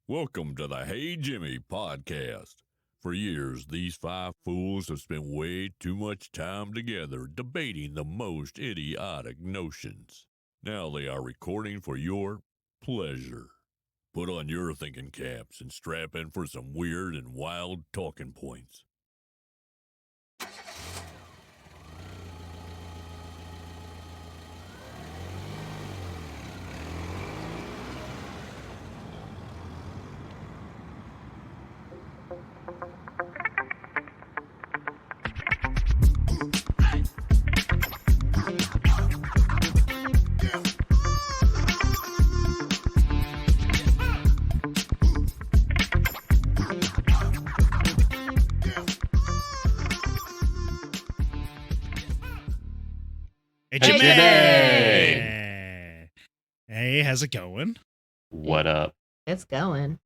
Welcome to the Hey Jimmy podcast. For years, these five fools have spent way too much time together debating the most idiotic notions. Now they are recording for your pleasure. Put on your thinking caps and strap in for some weird and wild talking points. Hey, Hey, Jimmy! Jimmy! Hey, how's it going? What up? It's going.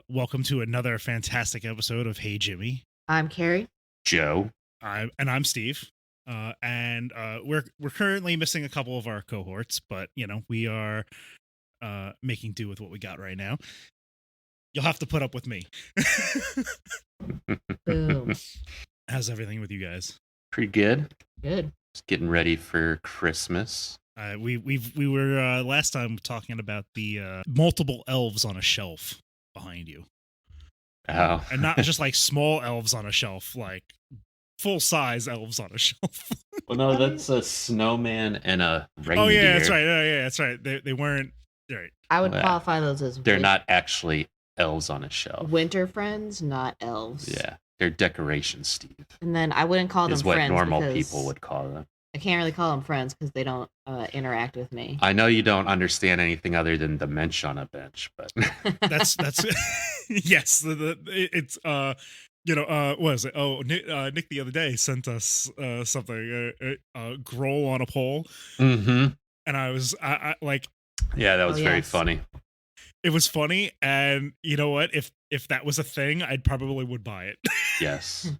Welcome to another fantastic episode of Hey Jimmy. I'm Carrie. Joe? I'm Steve. We're currently missing a couple of our cohorts, but we are making do with what we got right now. You'll have to put up with me. Boom. How's everything with you guys? Pretty good. Good. Just getting ready for Christmas. We were last time talking about the multiple elves on a shelf behind you. Oh. And not just like small elves on a shelf, like full-size elves on a shelf. Well, no, that's a snowman and a reindeer. Oh yeah, that's right. Oh yeah, that's right. They weren't right. I would Well, qualify those as They're not actually elves on a shelf. winter friends, not elves. Yeah, they're decorations, Steve. And then I wouldn't call them Is what friends normal because people would call them. I can't really call them friends because they don't interact with me. I know you don't understand anything other than the mensch on a bench, but That's yes. It's what is it? Oh, Nick the other day sent us something. Growl on a pole, mm-hmm. and I like Yeah, that was very yes. funny. it was funny, and you know what? If that was a thing, I'd probably would buy it. Yes.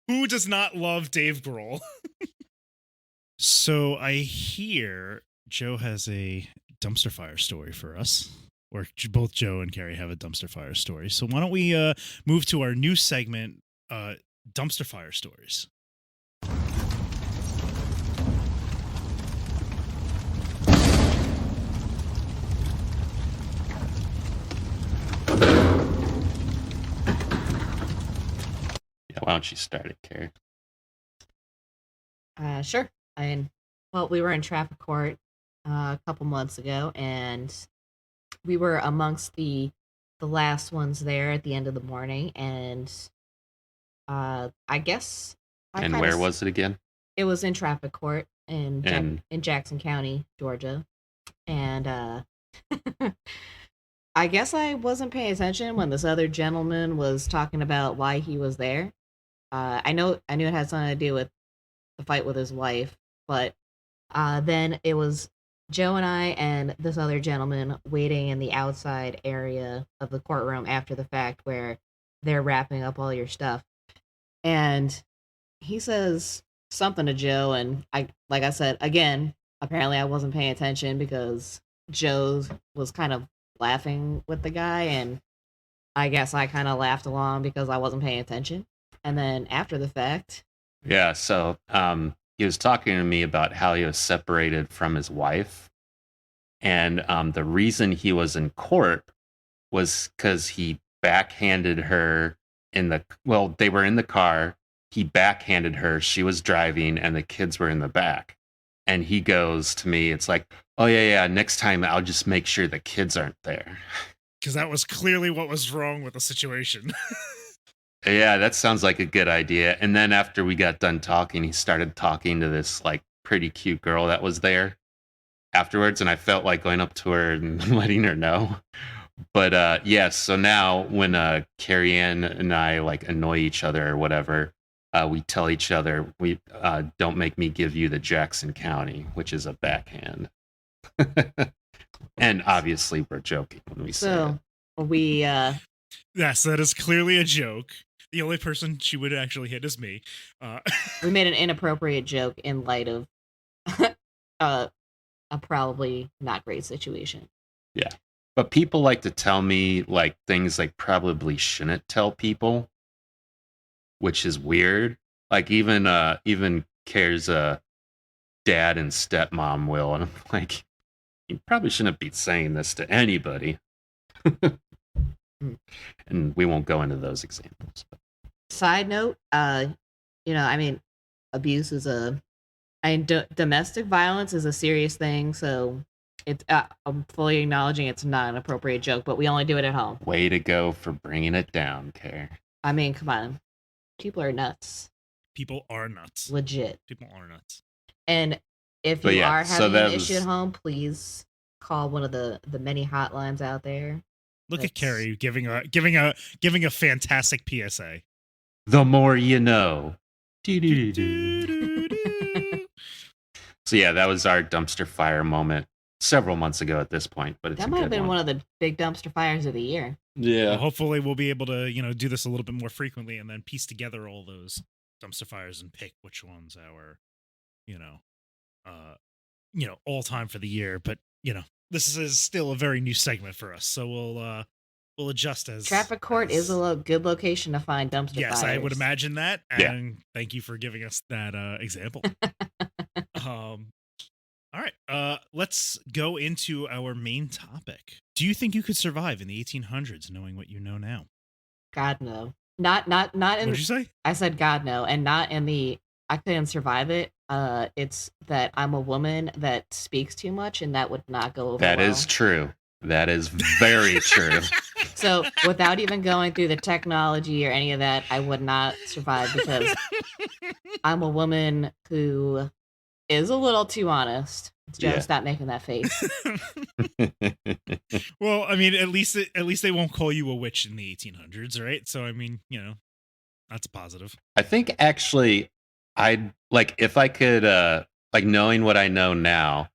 Who does not love Dave Grohl? So I hear Joe has a dumpster fire story for us. Or both Joe and Carrie have a dumpster fire story. So why don't we move to our new segment, dumpster fire stories? Yeah, why don't you start it, Carrie? Sure. We were in traffic court a couple months ago, and we were amongst the last ones there at the end of the morning, and I guess And where was it again? it was in traffic court in And- in Jackson County, Georgia, and I guess I wasn't paying attention when this other gentleman was talking about why he was there. I knew it had something to do with the fight with his wife, but then it was Joe and I and this other gentleman waiting in the outside area of the courtroom after the fact, where they're wrapping up all your stuff, and he says something to Joe, and like I said again, apparently I wasn't paying attention because Joe was kind of laughing with the guy, and I guess I kind of laughed along because I wasn't paying attention. And then after the fact, Yeah, so he was talking to me about how he was separated from his wife. And the reason he was in court was because he backhanded her they were in the car. He backhanded her. She was driving and the kids were in the back. And he goes to me, it's like, oh, yeah, next time I'll just make sure the kids aren't there. Because that was clearly what was wrong with the situation. Yeah, that sounds like a good idea. And then after we got done talking, he started talking to this like pretty cute girl that was there afterwards, and I felt like going up to her and letting her know. But yes, so now when Carrie Ann and I like annoy each other or whatever, we tell each other, we don't make me give you the Jackson County, which is a backhand. And obviously we're joking when we say it. so we Yes, that is clearly a joke. The only person she would actually hit is me. we made an inappropriate joke in light of a probably not great situation. Yeah. But people like to tell me like things like probably shouldn't tell people, which is weird. Like even Care's dad and stepmom will, and I'm like, you probably shouldn't be saying this to anybody. And we won't go into those examples. Side note, abuse is domestic violence is a serious thing, so it's I'm fully acknowledging it's not an appropriate joke, but we only do it at home. Way to go for bringing it down, Care. I mean, come on. People are nuts. People are nuts. Legit. People are nuts. And if But you yeah, are so having that an issue was- at home, please call one of the many hotlines out there. Look That's- at Carrie giving a fantastic PSA. The more you know. So yeah, that was our dumpster fire moment several months ago at this point, but it's That a might have good been one of the big dumpster fires of the year. Well, hopefully we'll be able to, do this a little bit more frequently and then piece together all those dumpster fires and pick which ones our, all time for the year. But, this is still a very new segment for us. So we'll adjust as Traffic court is a good location to find dumpster fires. Yes, I would imagine that. Yeah. And thank you for giving us that example. All right, let's go into our main topic. Do you think you could survive in the 1800s knowing what you know now? God no. Not in What did you say? I said God no, and not in the I couldn't survive it. It's that I'm a woman that speaks too much, and that would not go over That well. is true. That is very true. So without even going through the technology or any of that, I would not survive because I'm a woman who is a little too honest. Joe, Yeah. stop making that face. Well, I mean, at least they won't call you a witch in the 1800s, right? So I mean, that's a positive. I think actually I'd like if I could like knowing what I know now,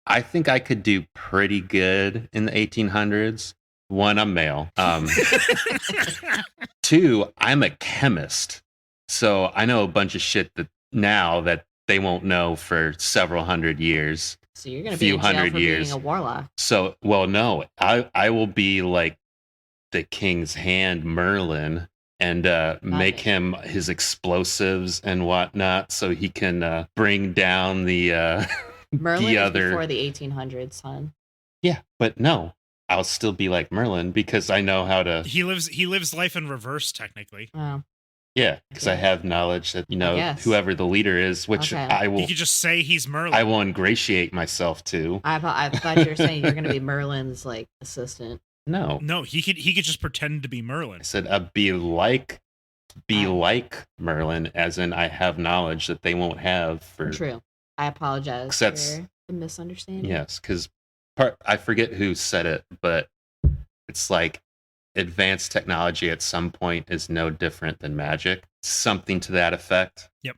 I think I could do pretty good in the 1800s. One, I'm male. Two, I'm a chemist. So I know a bunch of shit that now that they won't know for several hundred years. So you're going to be Few in jail hundred for years. being a warlock. So, well, no, I will be like the king's hand Merlin and make it. him his explosives and whatnot so he can bring down the Merlin the is other. before the 1800s, son. Yeah, but no, I'll still be like Merlin because I know how to. He lives life in reverse, technically. Oh, Yeah, because I Okay. have knowledge that guess. whoever the leader is, which Okay. I He will could just say he's Merlin. I will ingratiate myself to. I thought you were saying you're going to be Merlin's like assistant. No, No, he could just pretend to be Merlin. I said be like Oh. like Merlin, as in I have knowledge that they won't have for. True. I apologize So that's- for the misunderstanding. Yes, because I forget who said it, but it's like advanced technology at some point is no different than magic, something to that effect. Yep.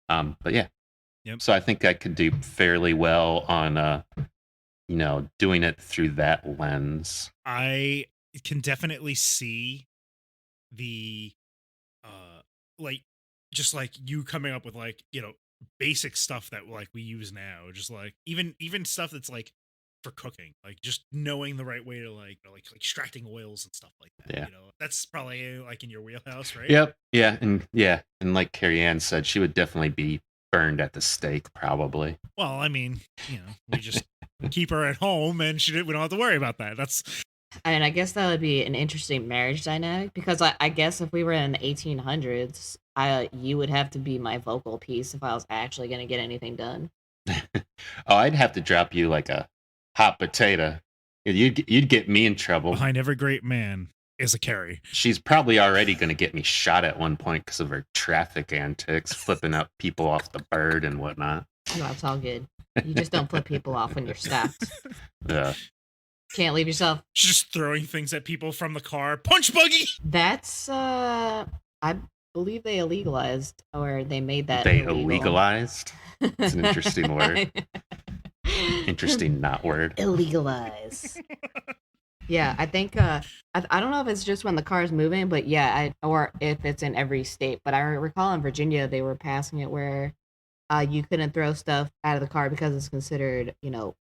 But yeah. Yep. So I think I could do fairly well on, doing it through that lens. I can definitely see the like just like you coming up with like, basic stuff that like we use now, just like even stuff that's like for cooking, like just knowing the right way to like extracting oils and stuff like that. Yeah. That's probably like in your wheelhouse, right? Yep. Yeah. And like Carrie Ann said, she would definitely be burned at the stake, probably. Well, I mean, we just keep her at home and we don't have to worry about that. That's I mean, I guess that would be an interesting marriage dynamic because I guess if we were in the 1800s, you would have to be my vocal piece if I was actually going to get anything done. Oh, I'd have to drop you like a hot potato. You'd get me in trouble. behind every great man is a Carrie. She's probably already going to get me shot at one point because of her traffic antics, flipping up people off the bird and whatnot. No, it's all good. You just don't flip people off when you're stopped. Yeah. Can't leave yourself. She's just throwing things at people from the car. Punch buggy. That's I believe they illegalized or they made that They illegal. illegalized. It's an interesting word. Interesting not word. Illegalize. Yeah, I think I don't know if it's just when the car's moving, but yeah, or if it's in every state. But I recall in Virginia they were passing it where you couldn't throw stuff out of the car because it's considered,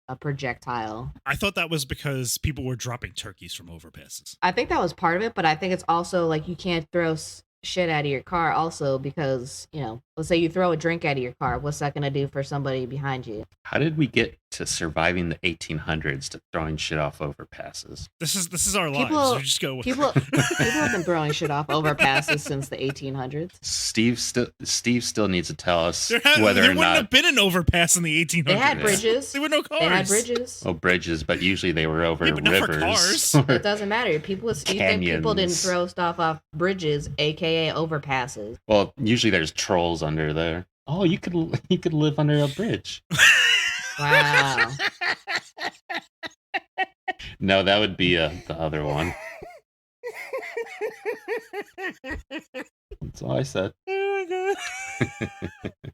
a projectile. I thought that was because people were dropping turkeys from overpasses. I think that was part of it, but I think it's also like you can't throw shit out of your car also because, let's say you throw a drink out of your car. What's that going to do for somebody behind you? How did we get to surviving the 1800s to throwing shit off overpasses? This is our lives. People- We just go with People have been throwing shit off overpasses since the 1800s. Steve still needs to tell us there whether there or wouldn't not have been an overpass in the 1800s. They had bridges. There were no cars. They had bridges. bridges, but usually they were over Yeah, but not for rivers. cars. It doesn't matter. You think people didn't Canyons. throw stuff off bridges, aka overpasses? Well, usually there's trolls under there. Oh, you could live under a bridge. Wow. No, that would be the other one. That's all I said. Oh my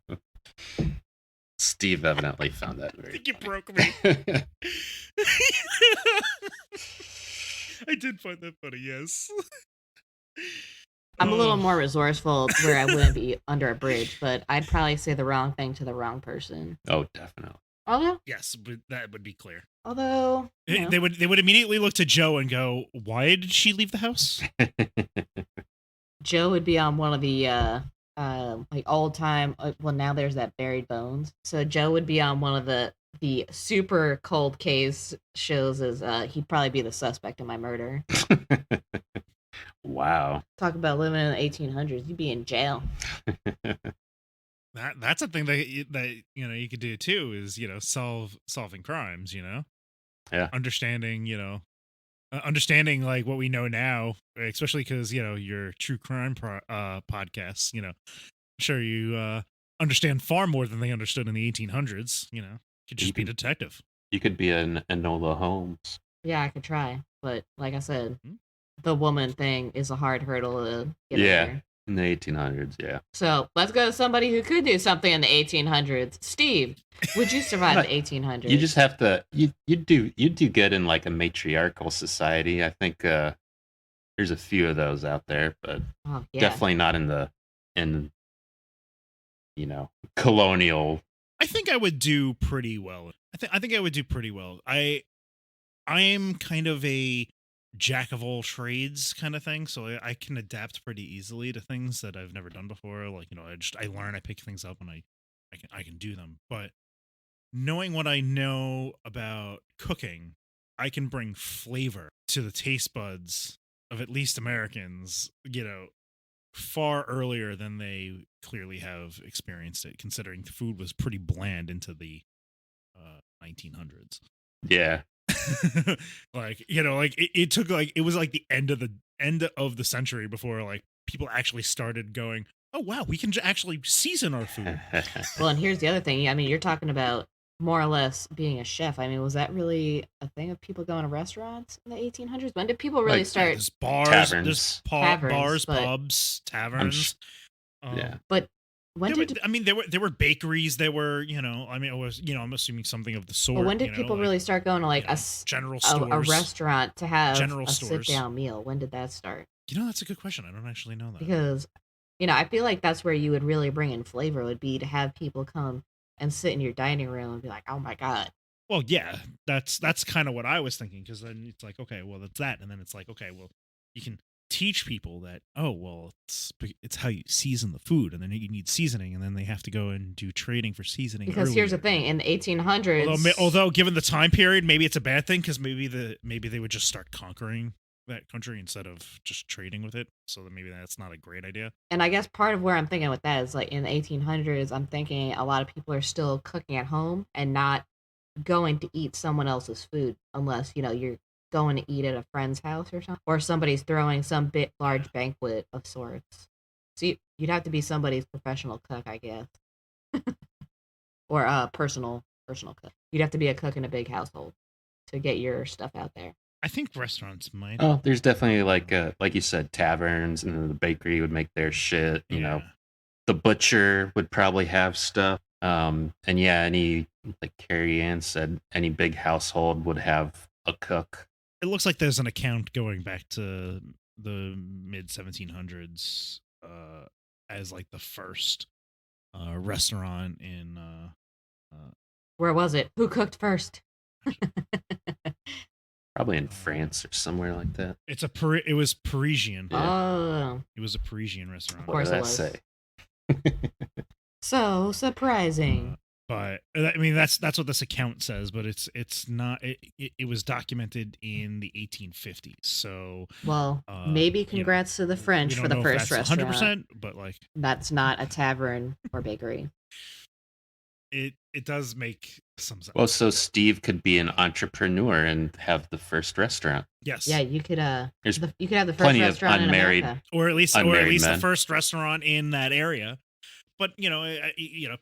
god. Steve evidently found that I very think you broke me. funny. I did find that funny, yes. I'm a little Oh. more resourceful where I wouldn't be under a bridge, but I'd probably say the wrong thing to the wrong person. Oh, definitely. Yes, but that would be clear. Although, They would immediately look to Joe and go, "Why did she leave the house?" Joe would be on one of the like old time. Well, now there's that Buried Bones. So Joe would be on one of the super cold case shows. As he'd probably be the suspect in my murder. Wow. Talk about living in the 1800s. You'd be in jail. That's a thing that you could do too. Is solving crimes. Yeah. Understanding like what we know now, especially because your true crime podcasts. I'm sure you understand far more than they understood in the 1800s. Could just be a detective. You could be an Enola Holmes. Yeah, I could try, but like I said, Hmm? the woman thing is a hard hurdle to get Yeah. over. In the 1800s, yeah. So let's go to somebody who could do something in the 1800s. Steve, would you survive the 1800s? You just have to you do good in like a matriarchal society. I think there's a few of those out there, but Oh, yeah. definitely not in colonial. I think I would do pretty well. I think I would do pretty well. I am kind of a jack of all trades kind of thing, so I can adapt pretty easily to things that I've never done before. Like I learn, I pick things up, and I can do them. But knowing what I know about cooking, I can bring flavor to the taste buds of at least Americans. Far earlier than they clearly have experienced it, considering the food was pretty bland into the 1900s. Yeah. It took it was like the end of the century before like people actually started going, oh wow, we can actually season our food. Well, and here's the other thing. I mean, you're talking about more or less being a chef. I mean, was that really a thing of people going to restaurants in the 1800s? When did people really Like, start? There's bars, Taverns. there's Taverns, bars, but- pubs, taverns. Yeah. But when did there were bakeries. There were I'm assuming something of the sort. well, when did people really start going to like general a stores? restaurant to have General a stores. sit down meal? When did that start? That's a good question. I don't actually know that. Because I feel like that's where you would really bring in flavor, would be to have people come and sit in your dining room and be like, oh my god. Well, yeah, that's kind of what I was thinking, because then it's like, okay, well, that's that, and then it's like, okay, well, you can teach people that, oh, well, it's how you season the food, and then you need seasoning, and then they have to go and do trading for seasoning. Because here's the earlier. thing, in the 1800s, Although given the time period, maybe it's a bad thing, because maybe they would just start conquering that country instead of just trading with it. So that maybe that's not a great idea. and I guess part of where I'm thinking with that is like in the 1800s, I'm thinking a lot of people are still cooking at home and not going to eat someone else's food unless you're going to eat at a friend's house or something, or somebody's throwing some large banquet of sorts. So you'd have to be somebody's professional cook, I guess, or a personal cook. You'd have to be a cook in a big household to get your stuff out there. I think restaurants might. Oh, there's definitely like you said, taverns, and then the bakery would make their shit. The butcher would probably have stuff. And yeah, any, like Carrie Ann said, any big household would have a cook. It looks like there's an account going back to the mid 1700s as like the first restaurant in Where was it? Who cooked first? Probably in France or somewhere like that. it was Parisian. Yeah. Oh, It was a Parisian restaurant. Of course What it did that was. say? so surprising. But I mean that's what this account says, but it's not. It was documented in the 1850s, so Well, uh, maybe congrats to the French for the first restaurant. 100%, but like That's not a tavern or bakery. it does make some sense. Well, so Steve could be an entrepreneur and have the first restaurant. Yes, Yeah, you could. There's You could have the first plenty of restaurant in unmarried- America. or at least Unmarried the men. first restaurant in that area. But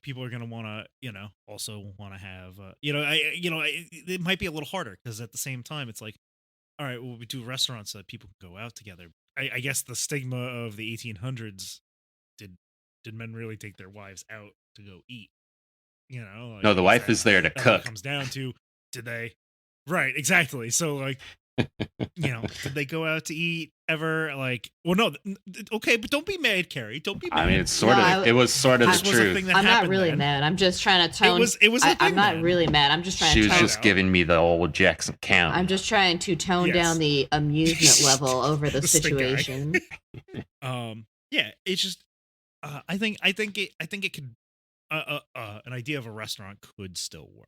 people are gonna want to also want to have it might be a little harder because at the same time it's like, all right, well, we do restaurants so that people can go out together. I guess the stigma of the 1800s did men really take their wives out to go eat? Like, No, the wife is there to that what cook. it comes down to, did they? Right, exactly. So like, did they go out to eat ever? Like, well, no, okay, but don't be mad, Carrie. Don't be mad. I mean, it's No, it was sort of I- the This was a truth. thing that I'm not happened really then. mad. I'm just trying to tone. It was a I'm thing not then. really mad. I'm just trying She to was tone. just giving me the old Jackson County. I'm just trying to tone Yes. down the amusement level over the The stink eye. situation. Yeah, it's just I think it could an idea of a restaurant could still work,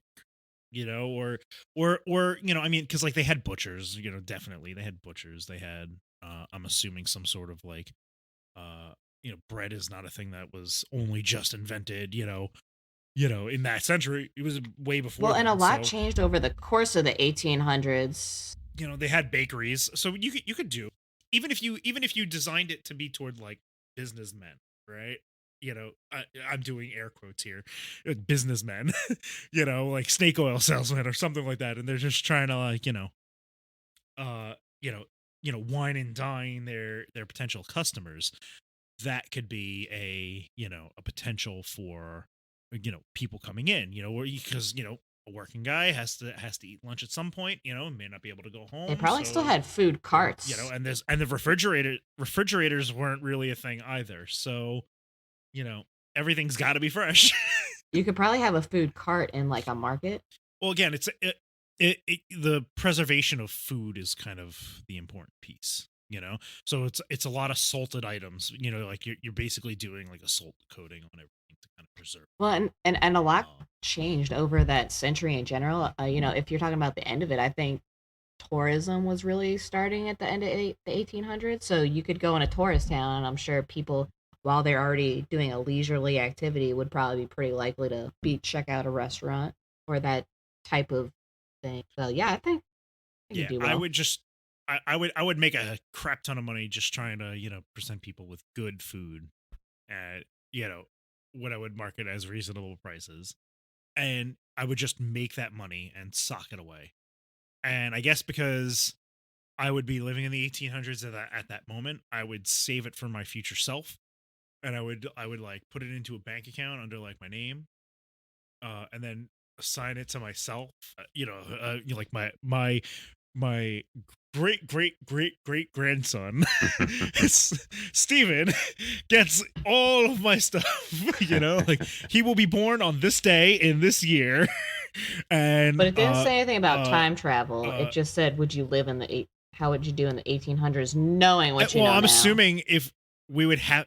or I mean, because like they had butchers, definitely they had butchers. They had I'm assuming some sort of like bread is not a thing that was only just invented, in that century. It was way before. Well, and a then, lot so, changed over the course of the 1800s. they had bakeries, so you could do even if you designed it to be toward like businessmen, right? I'm doing air quotes here, businessmen, like snake oil salesmen or something like that, and they're just trying to like wine and dine their potential customers. That could be a potential for people coming in, or because a working guy has to eat lunch at some point, may not be able to go home. They probably so, still had food carts. and the refrigerators weren't really a thing either. So, everything's got to be fresh. You could probably have a food cart in like a market. Well, again, the preservation of food is kind of the important piece, So it's a lot of salted items, like you're basically doing like a salt coating on everything to kind of preserve. Well, and a lot Um, changed over that century in general. If you're talking about the end of it, I think tourism was really starting at the end of the 1800s. So you could go in a tourist town, and I'm sure people, while they're already doing a leisurely activity, would probably be pretty likely to check out a restaurant or that type of thing. So yeah, I think you do well. I would just I would make a crap ton of money just trying to present people with good food at what I would market as reasonable prices, and I would just make that money and sock it away. And I guess because I would be living in the 1800s at that moment, I would save it for my future self, and I would like put it into a bank account under like my name, and then assign it to myself. Like my great grandson Steven gets all of my stuff. Like he will be born on this day in this year. And But it didn't say anything about time travel. uh, It just said, would you live in the how would you do in the 1800s, knowing what you know well, I'm now? assuming if we would have,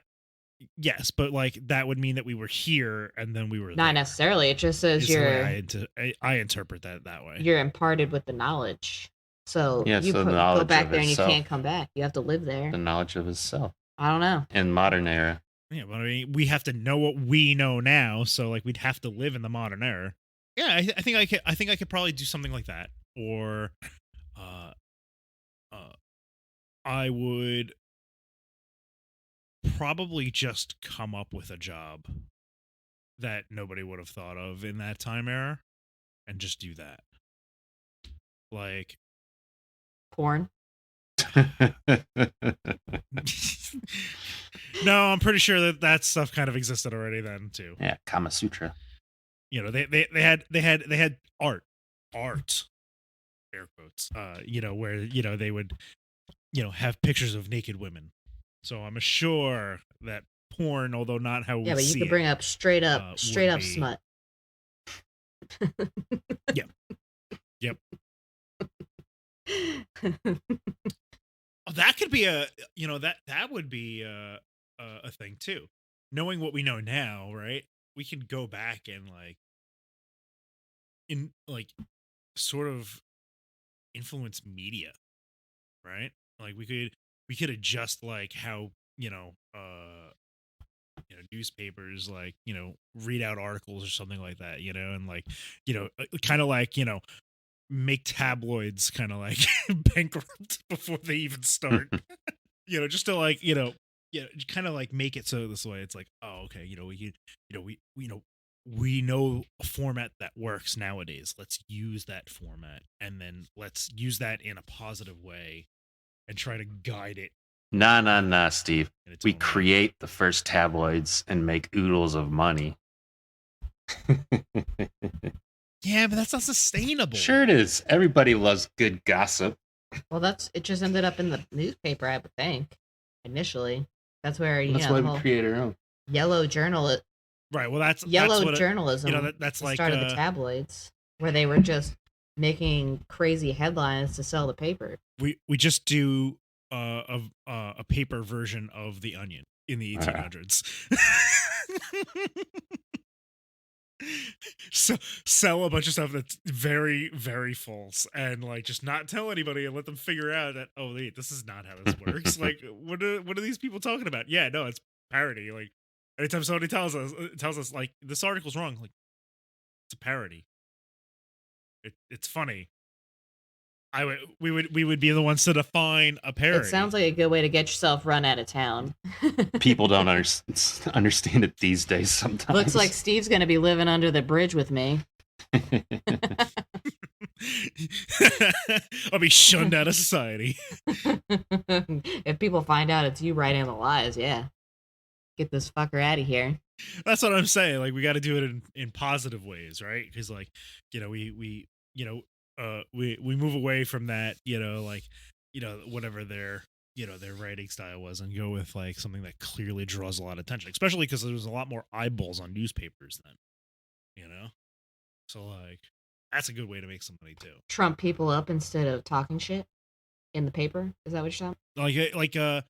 yes, but like that would mean that we were here and then we were Not there. necessarily. It just says Is the way I interpret that way. you're imparted with the knowledge. So Yeah, you so go knowledge back of there and you itself. can't come back. You have to live there. The knowledge of himself I don't know. in modern era. Yeah, but I mean, we have to know what we know now, so like we'd have to live in the modern era. Yeah, I think I could probably do something like that, or, I would probably just come up with a job that nobody would have thought of in that time era, and just do that. Like, Porn. no, I'm pretty sure that stuff kind of existed already then too. Yeah, Kama Sutra. They had art, air quotes, where they would have pictures of naked women. So I'm sure that porn, although not how we Yeah, but you see could it. bring up straight up would be- smut. Yep. Oh, that could be a that would be a thing too. Knowing what we know now, right? We could go back and sort of influence media, right? Like we could adjust like how newspapers read out articles or something like that, and kind of make tabloids kind of bankrupt before they even start. Just to kind of make it so this way it's like, oh, okay, we know a format that works nowadays. Let's use that format, and then let's use that in a positive way and try to guide it. Nah, Steve. in its We own way. create the first tabloids and make oodles of money. Yeah, but that's not sustainable. Sure it is. Everybody loves good gossip. Well, it just ended up in the newspaper, I would think. Initially, that's where That's the why we whole create our own. yellow journal Right. Well, that's yellow what journalism. that's the like start of the tabloids, where they were just making crazy headlines to sell the paper. we just do a paper version of the Onion in the 1800s. So sell a bunch of stuff that's very, very false, and just not tell anybody and let them figure out that, oh wait, this is not how this works. What are these people talking about? Yeah, no, it's parody. Like anytime somebody tells us like this article's wrong, like it's a parody. It's funny. We would be the ones to define a parody. It sounds like a good way to get yourself run out of town. People don't understand it these days sometimes. Looks like Steve's going to be living under the bridge with me. I'll be shunned out of society. If people find out it's you writing the lies, yeah. Get this fucker out of here. That's what I'm saying. Like we got to do it in positive ways, right? Because we move away from that, whatever their writing style was, and go with something that clearly draws a lot of attention, especially because there was a lot more eyeballs on newspapers then, so that's a good way to make some money too. Trump people up instead of talking shit in the paper. Is that what you're saying?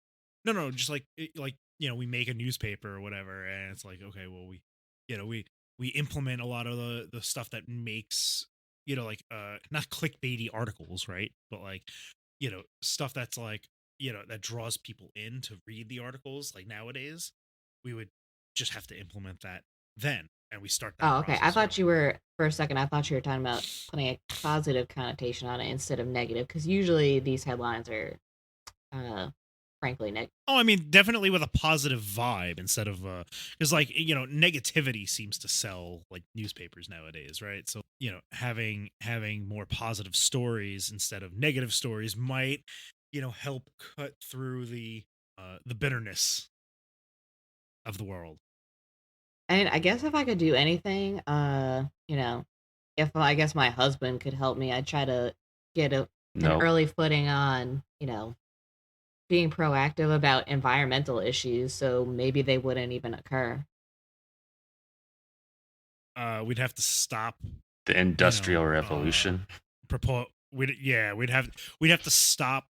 No, just we make a newspaper or whatever, and it's like, okay, well, we implement a lot of the stuff that makes not clickbaity articles, right? But stuff that's that draws people in to read the articles. Like nowadays, we would just have to implement that then, and we start that. Oh, okay. I thought you were, for a second, I thought you were talking about putting a positive connotation on it instead of negative, because usually these headlines are, frankly, negative. Oh, I mean, definitely with a positive vibe instead of because negativity seems to sell newspapers nowadays, right? So having more positive stories instead of negative stories might help cut through the bitterness of the world. And I guess if I could do anything, if I guess my husband could help me, I'd try to get an early footing on, being proactive about environmental issues, so maybe they wouldn't even occur. We'd have to stop the Industrial Revolution. We'd have to stop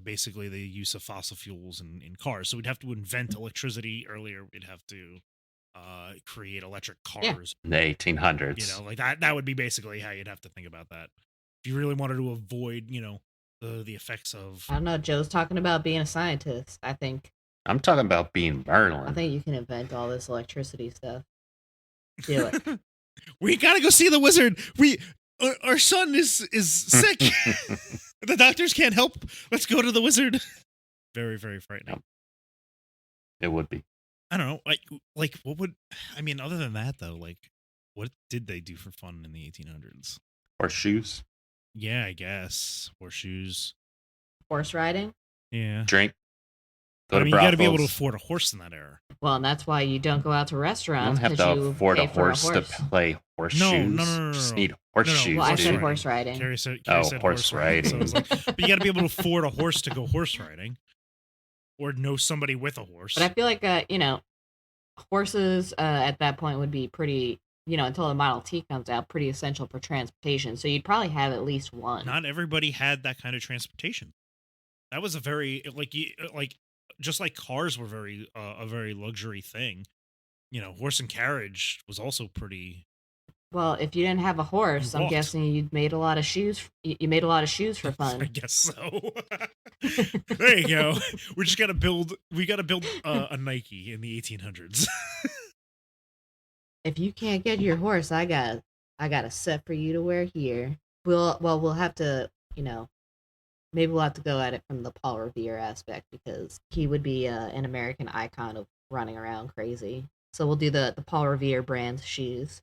basically the use of fossil fuels in cars. So we'd have to invent electricity earlier. We'd have to create electric cars in the 1800s. that would be basically how you'd have to think about that if you really wanted to avoid the effects of, I don't know, Joe's talking about being a scientist. I'm talking about being Merlin. I think you can invent all this electricity stuff. Do it. We gotta go see the wizard. Our son is sick. The doctors can't help. Let's go to the wizard. Very, very frightening. It would be. I don't know. What would, I mean, other than that though, what did they do for fun in the 1800s? Horseshoes. Yeah, I guess. Horseshoes. Horse riding? Yeah. Drink. Go to you got to be able to brothels. afford a horse in that era. Well, and that's why you don't go out to You restaurants. don't have to 'cause you afford pay a for horse to play horseshoes. No. Just need horseshoes. Well, I said dude. horse riding. Carrie said horse riding. So it's but you got to be able to afford a horse to go horse riding. or know somebody with a horse. But I feel like, horses at that point would be pretty, until the Model T comes out, pretty essential for transportation. So you'd probably have at least one. Not everybody had that kind of transportation. That was a very just like cars were a very luxury thing. Horse and carriage was also pretty. Well, if you didn't have a horse, I'm guessing you made a lot of shoes. You made a lot of shoes for fun. I guess so. There you go. We got to build a Nike in the 1800s. If you can't get your horse, I got a set for you to wear here. We'll have to, maybe we'll have to go at it from the Paul Revere aspect, because he would be an American icon of running around crazy. So we'll do the Paul Revere brand shoes.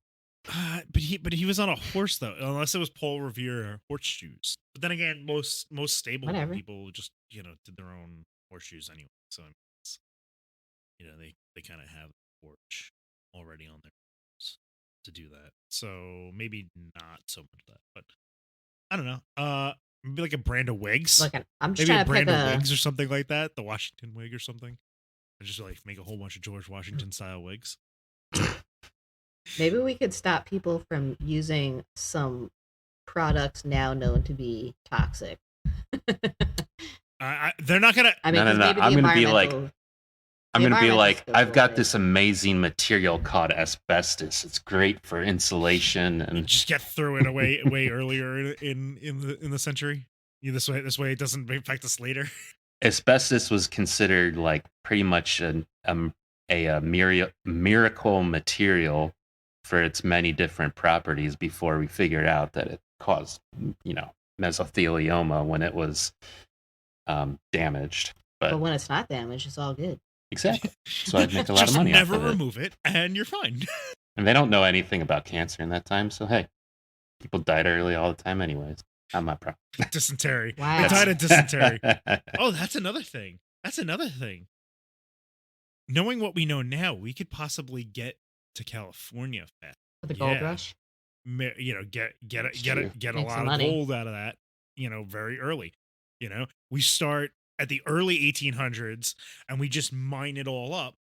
But he was on a horse though, unless it was Paul Revere horseshoes. But then again, most stable people just did their own horseshoes anyway. So they kind of have the torch already on their horse to do that. So maybe not so much that, but I don't know. Maybe like a brand of wigs. Look, I'm just maybe trying a to brand pick of wigs or something like that. The Washington wig or something. I just like make a whole bunch of George Washington style wigs. Maybe we could stop people from using some products now known to be toxic. They're not gonna. I mean, no. I'm gonna be like, I've got this amazing material called asbestos. It's great for insulation, and just get through it away way earlier in the century. This way it doesn't affect us later. Asbestos was considered like pretty much a miracle material for its many different properties before we figured out that it caused, mesothelioma when it was damaged. But when it's not damaged, it's all good. Exactly. So I'd make a lot of money off of it. Never remove it, and you're fine. And they don't know anything about cancer in that time, so hey, people died early all the time anyways. Not my problem. Dysentery. Wow. They died of dysentery. Oh, that's another thing. Knowing what we know now, we could possibly get to California fast. For the gold rush? Get a Make lot some of money. gold out of that, very early. We start at the early 1800s and we just mine it all up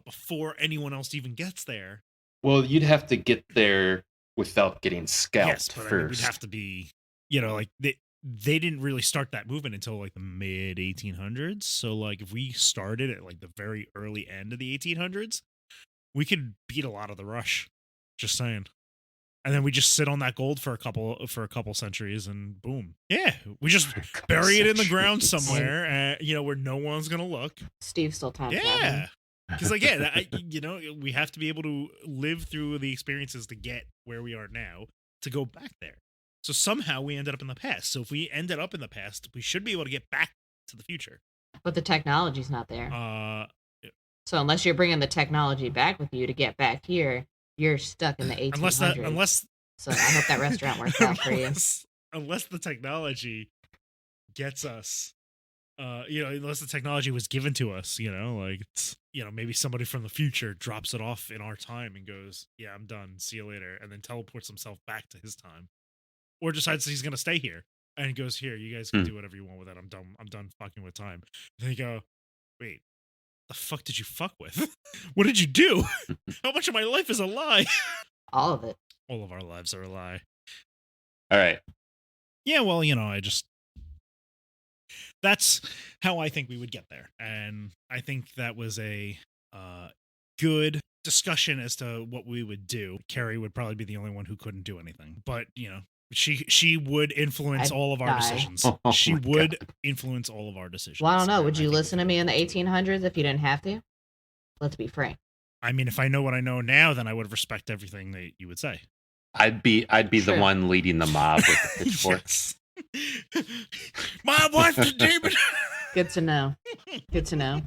before anyone else even gets there. Well, you'd have to get there without getting scalped but first. I mean, we'd have to be, like they didn't really start that movement until like the mid 1800s. So like if we started at like the very early end of the 1800s, we could beat a lot of the rush. Just saying. And then we just sit on that gold for a couple centuries, and boom, yeah, we just bury it in the ground somewhere, where no one's gonna look. Steve still time traveling. Yeah, because again, we have to be able to live through the experiences to get where we are now to go back there. So somehow we ended up in the past. So if we ended up in the past, we should be able to get back to the future. But the technology's not there. So unless you're bringing the technology back with you to get back here, you're stuck in the 1800s. So I hope that restaurant works out for you. Unless the technology gets us, unless the technology was given to us, it's, maybe somebody from the future drops it off in our time and goes, yeah, I'm done. See you later. And then teleports himself back to his time, or decides he's going to stay here and goes, here, you guys can do whatever you want with it. I'm done fucking with time. And they go, wait, the fuck did you fuck with? What did you do? How much of my life is a lie? All of it. All of our lives are a lie. All right. Yeah, well, that's how I think we would get there. And I think that was a good discussion as to what we would do. Carrie would probably be the only one who couldn't do anything. But, she would influence all of our decisions. She would influence all of our decisions. Well, I don't know. Would you listen to me in the 1800s if you didn't have to? Let's be frank. I mean, if I know what I know now, then I would respect everything that you would say. I'd be the one leading the mob with the pitchforks. My wife's a demon. Good to know. Good to know.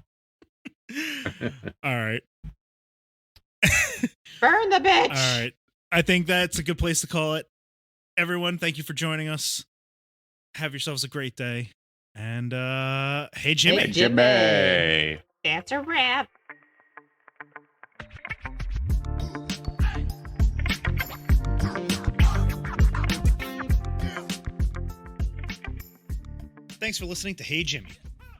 All right. Burn the bitch. All right. I think that's a good place to call it. Everyone, thank you for joining us. Have yourselves a great day. And hey, Jimmy. Hey, Jimmy. That's a wrap. Thanks for listening to Hey Jimmy.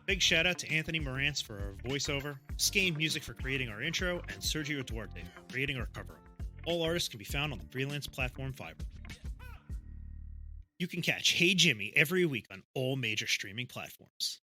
Big shout out to Anthony Morantz for our voiceover, Skane Music for creating our intro, and Sergio Duarte for creating our cover. All artists can be found on the freelance platform Fiverr. You can catch Hey Jimmy every week on all major streaming platforms.